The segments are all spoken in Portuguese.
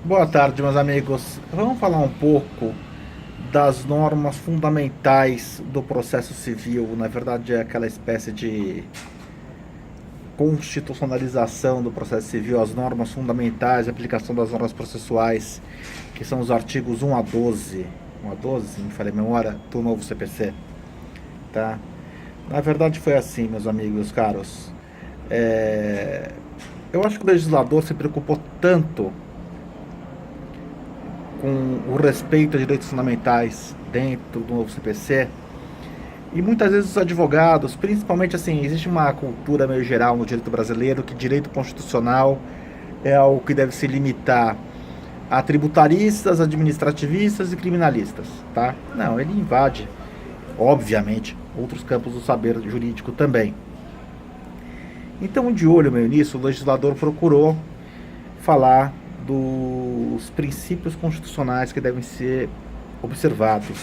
Boa tarde, meus amigos. Vamos falar um pouco das normas fundamentais do processo civil. Na verdade, é aquela espécie de constitucionalização do processo civil, as normas fundamentais, a aplicação das normas processuais, que são os artigos 1 a 12, 1 a 12, se me falei a memória, do novo CPC. Tá? Na verdade, foi assim, meus amigos caros. Eu acho que o legislador se preocupou tanto com o respeito a direitos fundamentais dentro do novo CPC. E muitas vezes os advogados, principalmente assim, existe uma cultura meio geral no direito brasileiro que direito constitucional é algo que deve se limitar a tributaristas, administrativistas e criminalistas, tá? Não, ele invade, obviamente, outros campos do saber jurídico também. Então, de olho meio nisso, o legislador procurou falar dos princípios constitucionais que devem ser observados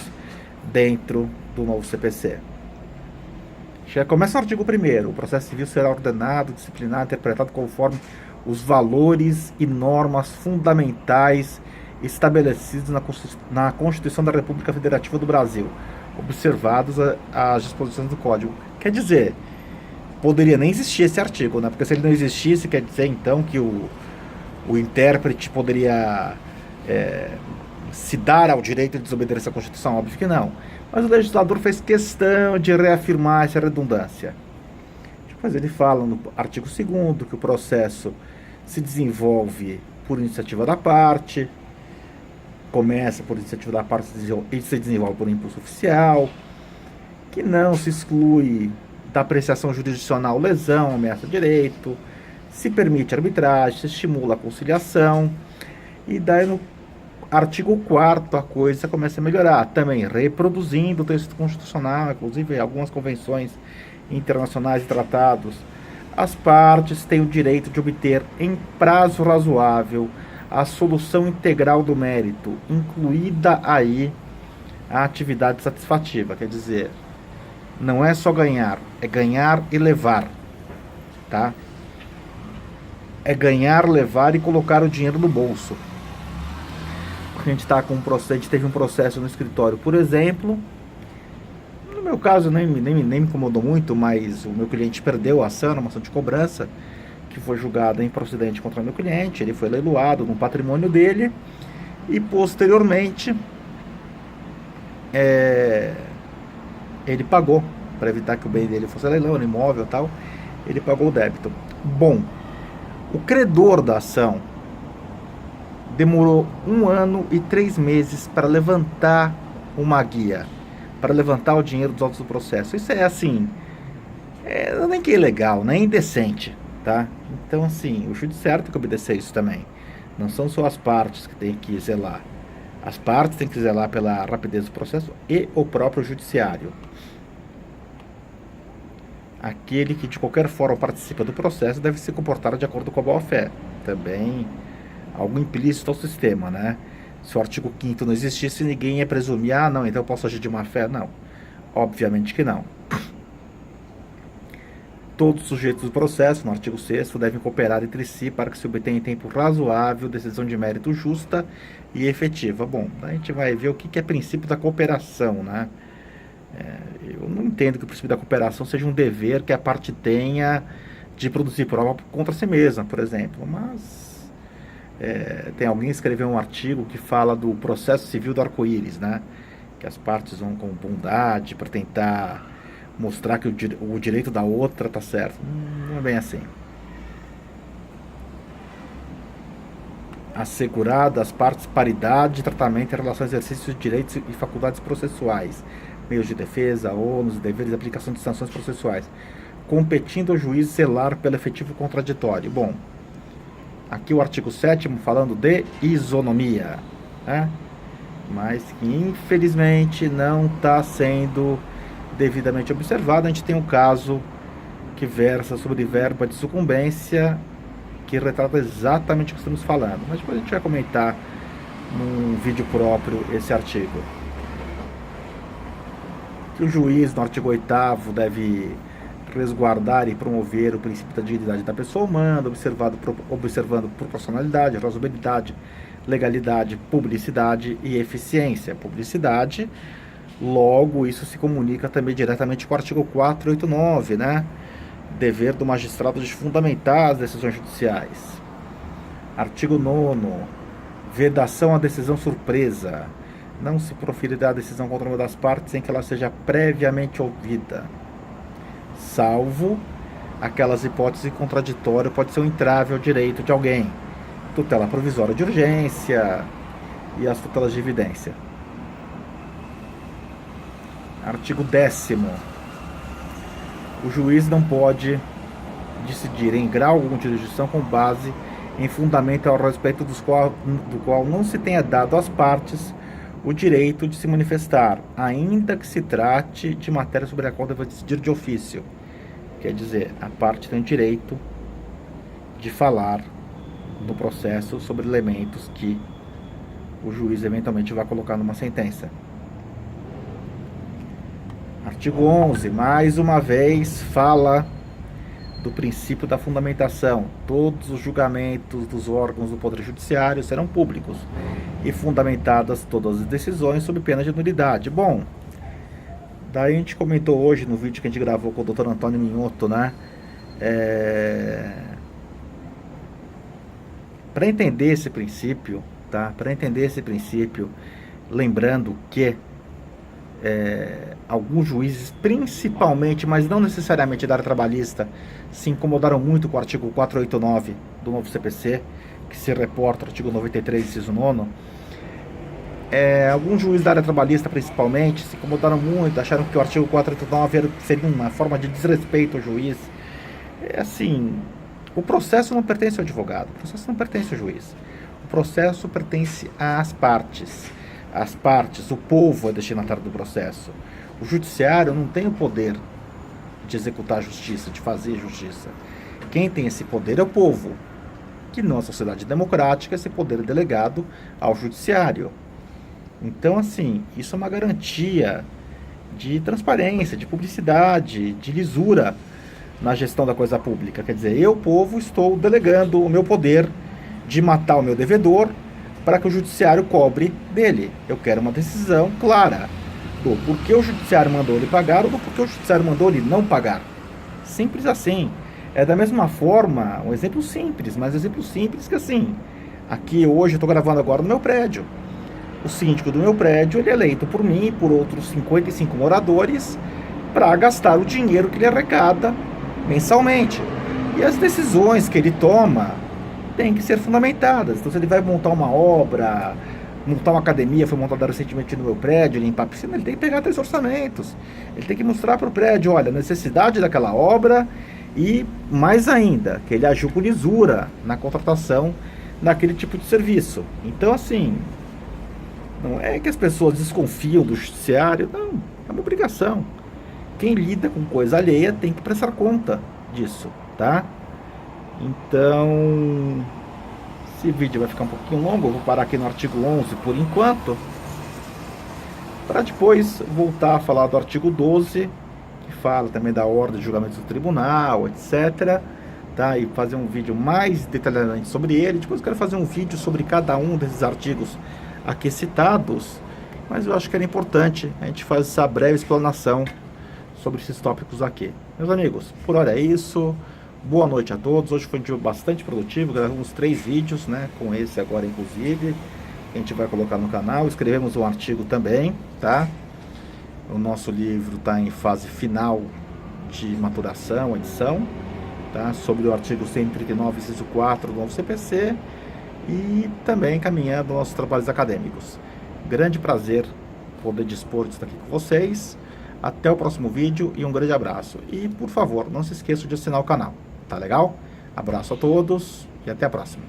dentro do novo CPC. Já começa o artigo 1º. O processo civil será ordenado, disciplinado, interpretado conforme os valores e normas fundamentais estabelecidos na Constituição da República Federativa do Brasil, observados as disposições do Código. Quer dizer, poderia nem existir esse artigo, né? Porque se ele não existisse, quer dizer então que o intérprete poderia se dar ao direito de desobedecer a Constituição? Óbvio que não. Mas o legislador fez questão de reafirmar essa redundância. Depois ele fala no artigo 2º que o processo se desenvolve por iniciativa da parte, começa por iniciativa da parte e se desenvolve por impulso oficial, que não se exclui da apreciação jurisdicional lesão, ameaça de direito, se permite arbitragem, se estimula a conciliação, e daí no artigo 4º a coisa começa a melhorar, também reproduzindo o texto constitucional, inclusive algumas convenções internacionais e tratados. As partes têm o direito de obter em prazo razoável a solução integral do mérito, incluída aí a atividade satisfativa, quer dizer, não é só ganhar, é ganhar e levar, tá? É ganhar, levar e colocar o dinheiro no bolso. A gente tá com a gente teve um processo no escritório, por exemplo. No meu caso nem me incomodou muito, mas o meu cliente perdeu a ação, uma ação de cobrança, que foi julgada improcedente contra o meu cliente. Ele foi leiloado no patrimônio dele e posteriormente ele pagou, para evitar que o bem dele fosse leilão, no imóvel e tal, ele pagou o débito. Bom, o credor da ação demorou 1 ano e 3 meses para levantar uma guia, para levantar o dinheiro dos autos do processo. Isso é assim, nem que ilegal, nem indecente, tá? Então assim, o judiciário tem que obedecer isso também. Não são só as partes que têm que zelar. As partes têm que zelar pela rapidez do processo e o próprio judiciário. Aquele que de qualquer forma participa do processo deve se comportar de acordo com a boa-fé. Também algo implícito ao sistema, né? Se o artigo 5º não existisse, ninguém ia presumir, não, então eu posso agir de má-fé? Não. Obviamente que não. Todos os sujeitos do processo, no artigo 6º, devem cooperar entre si para que se obtenha em tempo razoável decisão de mérito justa e efetiva. Bom, a gente vai ver o que é princípio da cooperação, né? Eu não entendo que o princípio da cooperação seja um dever que a parte tenha de produzir prova contra si mesma, por exemplo. Mas tem alguém que escreveu um artigo que fala do processo civil do arco-íris, né? Que as partes vão com bondade para tentar mostrar que o direito da outra está certo. Não é bem assim. Assegurada às partes paridade de tratamento em relação ao exercício de direitos e faculdades processuais, meios de defesa, ônus, deveres e aplicação de sanções processuais, competindo ao juiz zelar pelo efetivo contraditório. Bom, aqui o artigo 7º falando de isonomia, né? Mas que infelizmente não está sendo devidamente observado. A gente tem um caso que versa sobre verba de sucumbência, que retrata exatamente o que estamos falando, mas depois a gente vai comentar num vídeo próprio esse artigo. Que o juiz, no artigo 8º, deve resguardar e promover o princípio da dignidade da pessoa humana, observando proporcionalidade, razoabilidade, legalidade, publicidade e eficiência. Publicidade, logo, isso se comunica também diretamente com o artigo 489, né? Dever do magistrado de fundamentar as decisões judiciais. Artigo 9º, vedação à decisão surpresa. Não se proferirá a decisão contra uma das partes sem que ela seja previamente ouvida, salvo aquelas hipóteses contraditórias, pode ser um entrave ao direito de alguém. Tutela provisória de urgência e as tutelas de evidência. Artigo 10º. O juiz não pode decidir em grau algum de jurisdição com base em fundamento ao respeito do qual não se tenha dado às partes o direito de se manifestar, ainda que se trate de matéria sobre a qual deva decidir de ofício. Quer dizer, a parte tem o direito de falar no processo sobre elementos que o juiz eventualmente vai colocar numa sentença. Artigo 11, mais uma vez, fala do princípio da fundamentação. Todos os julgamentos dos órgãos do Poder Judiciário serão públicos e fundamentadas todas as decisões sob pena de nulidade. Bom, daí a gente comentou hoje no vídeo que a gente gravou com o Dr. Antônio Minhoto, né? Para entender esse princípio, tá? Para entender esse princípio, lembrando que alguns juízes, principalmente, mas não necessariamente da área trabalhista, se incomodaram muito com o artigo 489 do novo CPC, que se reporta ao artigo 93, inciso 9º. Alguns juízes da área trabalhista, principalmente, se incomodaram muito, acharam que o artigo 489 seria uma forma de desrespeito ao juiz. Assim, o processo não pertence ao advogado, o processo não pertence ao juiz. O processo pertence às partes. As partes, o povo é destinatário do processo. O judiciário não tem o poder de executar a justiça, de fazer justiça. Quem tem esse poder é o povo, que numa sociedade democrática esse poder é delegado ao judiciário. Então, assim, isso é uma garantia de transparência, de publicidade, de lisura na gestão da coisa pública. Quer dizer, eu, povo, estou delegando o meu poder de matar o meu devedor para que o judiciário cobre dele. Eu quero uma decisão clara do porquê o judiciário mandou ele pagar ou do porquê o judiciário mandou ele não pagar. Simples assim. É da mesma forma, um exemplo simples, mas um exemplo simples que assim, aqui hoje eu estou gravando agora no meu prédio. O síndico do meu prédio, ele é eleito por mim e por outros 55 moradores para gastar o dinheiro que ele arrecada mensalmente. E as decisões que ele toma têm que ser fundamentadas. Então, se ele vai montar uma obra, montar uma academia, foi montada recentemente no meu prédio, limpar a piscina, ele tem que pegar 3 orçamentos. Ele tem que mostrar para o prédio, olha, a necessidade daquela obra e, mais ainda, que ele agiu com lisura na contratação daquele tipo de serviço. Então, assim, não é que as pessoas desconfiam do judiciário, não, é uma obrigação. Quem lida com coisa alheia tem que prestar conta disso, tá? Então, esse vídeo vai ficar um pouquinho longo, eu vou parar aqui no artigo 11 por enquanto, para depois voltar a falar do artigo 12, que fala também da ordem de julgamento do tribunal, etc. Tá? E fazer um vídeo mais detalhadamente sobre ele. Depois eu quero fazer um vídeo sobre cada um desses artigos aqui citados, mas eu acho que era importante a gente fazer essa breve explanação sobre esses tópicos aqui. Meus amigos, por hora é isso. Boa noite a todos. Hoje foi um dia bastante produtivo. Gravamos 3 vídeos, né? Com esse agora, inclusive. A gente vai colocar no canal. Escrevemos um artigo também, tá? O nosso livro está em fase final de maturação, edição, tá? Sobre o artigo 139, inciso 4 do novo CPC. E também caminhando nossos trabalhos acadêmicos. Grande prazer poder dispor disso aqui com vocês. Até o próximo vídeo e um grande abraço. E, por favor, não se esqueça de assinar o canal. Tá legal? Abraço a todos e até a próxima.